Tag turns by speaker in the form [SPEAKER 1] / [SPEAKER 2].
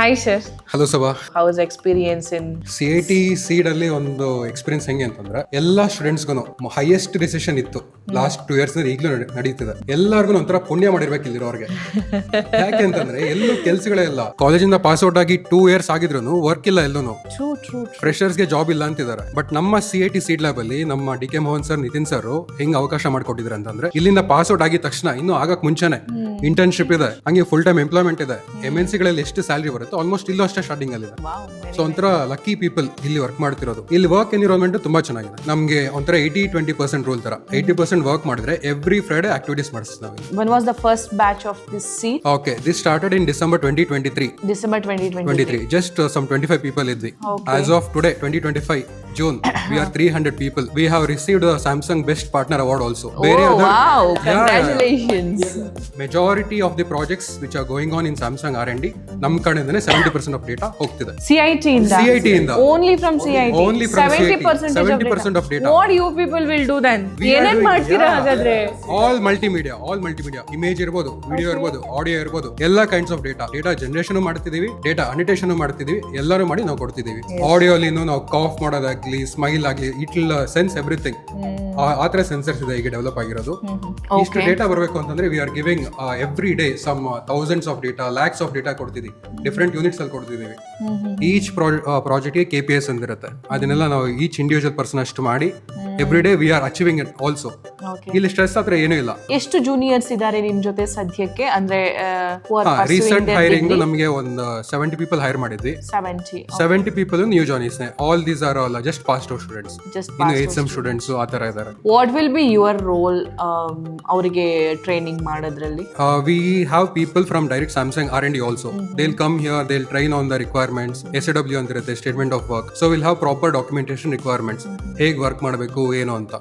[SPEAKER 1] Hi, sir.
[SPEAKER 2] Hello ಸಭಾ.
[SPEAKER 1] How was experience in
[SPEAKER 2] CIT seed ಅಲ್ಲಿ ಒಂದು ಎಕ್ಸ್ಪೀರಿಯನ್ಸ್ ಹೆಂಗೆ ಅಂತಂದ್ರೆ ಎಲ್ಲಾ ಸ್ಟೂಡೆಂಟ್ಸ್ಗೂ ಹೈಯೆಸ್ಟ್ ರಿಸೆಷನ್ ಇತ್ತು ಲಾಸ್ಟ್ 2 years ಈಗಲೂ ನಡೀತಿದೆ. ಎಲ್ಲಾರ್ಗು ಒಂಥರ ಪುಣ್ಯ ಮಾಡಿರ್ಬೇಕು ಇಲ್ಲಿರೋರ್ಗೆ. ಯಾಕೆ ಅಂತಂದ್ರೆ ಎಲ್ಲೂ ಕೆಲ್ಸಗಳೇ ಇಲ್ಲ. ಕಾಲೇಜಿಂದ ಪಾಸ್ ಔಟ್ ಆಗಿ 2 years ಆಗಿದ್ರು ವರ್ಕ್ ಇಲ್ಲ ಎಲ್ಲೂ.
[SPEAKER 1] true.
[SPEAKER 2] ಫ್ರೆಶರ್ಸ್ಗೆ ಜಾಬ್ ಇಲ್ಲ ಅಂತಿದ್ದಾರೆ. ಬಟ್ ನಮ್ಮ CIT ಸೀಡ್ ಲ್ಯಾಬ್ ಅಲ್ಲಿ ನಮ್ಮ DK Mohan sir, Nitin sir ಹೆಂಗ್ ಅವಕಾಶ ಮಾಡ್ಕೊಟ್ಟಿದ್ರು ಅಂತಂದ್ರೆ ಇಲ್ಲಿಂದ ಪಾಸ್ ಔಟ್ ಆಗಿದ ತಕ್ಷಣ ಇನ್ನು ಆಗಕ್ ಮುಂಚೆನೆ ಇಂಟರ್ನ್ಶಿಪ್ ಇದೆ, ಹಂಗೆ ಫುಲ್ ಟೈಮ್ ಎಂಪ್ಲಾಯ್ಮೆಂಟ್ ಇದೆ. MNC ಗಳಲ್ಲಿ ಎಷ್ಟು ಸ್ಯಾಲರಿ ಬರುತ್ತೆ ಆಲ್ಮೋಸ್ಟ್ ಇಲ್ಲೂ ಅಷ್ಟೇ ಸ್ಟಾರ್ಟಿಂಗ್ ಅಲ್ಲಿ ಇದೆ. ಸೊ ಒಂಥರ ಲಕ್ಕಿ ಪೀಪಲ್ ಇಲ್ಲಿ ವರ್ಕ್ ಮಾಡ್ತಿರೋದು. ಇಲ್ಲಿ ವರ್ಕ್ ಎನ್ವಿರಾನ್ಮೆಂಟ್ ತುಂಬಾ ಚೆನ್ನಾಗಿದೆ. ನಮ್ಗೆ ಒಂಥರ 80-20% ರೂಲ್ ತರ 80% ವರ್ಕ್ ಮಾಡಿದ್ರೆ ಎವ್ರಿ ಫ್ರೈಡೆ ಆಕ್ಟಿವಿಟೀಸ್ ಮಾಡಿಸ್ತೀವಿ ನಾವು.
[SPEAKER 1] when was the first batch of this seat?
[SPEAKER 2] Okay, this started in December 2023.
[SPEAKER 1] December 2023.
[SPEAKER 2] Just some 25 people idvi. As of today 2025 June we are 300 people. We have received the Samsung Best Partner Award also.
[SPEAKER 1] Wow, congratulations.
[SPEAKER 2] Majority of the projects which are going on in Samsung R&D ನಮ್ಮ ಕಡೆಯಿಂದನೇ 70% of data ಹೋಗ್ತಿದೆ.
[SPEAKER 1] CIT ಇಂದ only from CIT.
[SPEAKER 2] Only from
[SPEAKER 1] 70%
[SPEAKER 2] of data.
[SPEAKER 1] What you people will do then? ಏನೇನ್ ಮಾಡ್ತೀರಾ ಹಾಗಾದ್ರೆ?
[SPEAKER 2] All multimedia image ಇರಬಹುದು, video ಇರಬಹುದು, audio ಇರಬಹುದು, ಎಲ್ಲಾ ಕೈಂಡ್ಸ್ ಆಫ್ ಡೇಟಾ ಜನರೇಷನ್ ಮಾಡ್ತಿದೀವಿ, ಡೇಟಾ ಅನಿಟೇಷನ್ ಮಾಡ್ತಿದೀವಿ, ಎಲ್ಲಾನು ಮಾಡಿ ನಾವು ಕೊಡ್ತಿದೀವಿ. ಆಡಿಯೋ ಅಲ್ಲಿ ನಾವು ಕಾಫ್ ಮಾಡೋದಾಗ್ಲಿ, ಸ್ಮೈಲ್ ಆಗ್ಲಿ, ಇಟ್ ವಿಲ್ ಸೆನ್ಸ್ ಎವ್ರಿಥಿಂಗ್. ಆ ತರ ಸೆನ್ಸರ್ಸ್ ಇದೆ ಈಗ ಡೆವಲಪ್ ಆಗಿರೋದು. ಇಷ್ಟು ಡೇಟಾ ಬರಬೇಕು ಅಂತಂದ್ರೆ we are giving every day some thousands of data, lakhs of data ಕೊಡ್ತಿದ್ದೀವಿ. ಡಿಫ್ರೆಂಟ್ ಯೂನಿಟ್ಸ್ ಅಲ್ಲಿ ಕೊಡ್ತಿದ್ದೀವಿ. Each ಪ್ರಾಜೆಕ್ಟ್ಗೆ KPIs ಅಂದಿರುತ್ತೆ. ಅದನ್ನೆಲ್ಲ ನಾವು ಈಚ್ ಇಂಡಿವಿಜುವಲ್ ಪರ್ಸನ್ ಅಷ್ಟು ಮಾಡಿ every day we are achieving it also. ಇಲ್ಲಿ ಸ್ಟ್ರೆಸ್ ಹತ್ರ ಏನೂ ಇಲ್ಲ.
[SPEAKER 1] ಎಷ್ಟು ಜೂನಿಯರ್ಸ್ ಇದ್ದಾರೆ ನಿಮ್ ಜೊತೆ ಸದ್ಯಕ್ಕೆ? ಅಂದ್ರೆ
[SPEAKER 2] ರೀಸೆಂಟ್ ಹೈರಿಂಗ್ ನಮಗೆ ಒಂದು 70 people ಹೈರ್ ಮಾಡಿದ್ವಿ. 70 people new joinees. All these are all just passed out students. ಇನ್ನು HM ಸ್ಟೂಡೆಂಟ್ಸ್ ಆ ತರ ಇದ್ದಾರೆ.
[SPEAKER 1] What will be your role ಅವರಿಗೆ ಟ್ರೈನಿಂಗ್ ಮಾಡೋದ್ರಲ್ಲಿ?
[SPEAKER 2] We have people from direct Samsung R&D also. They'll come here, they'll train on the requirements. SAW ಅಂತಿರುತ್ತೆ, statement of work. So we'll have proper documentation requirements. ಹೇಗೆ work ಮಾಡಬೇಕು ಏನು ಅಂತ.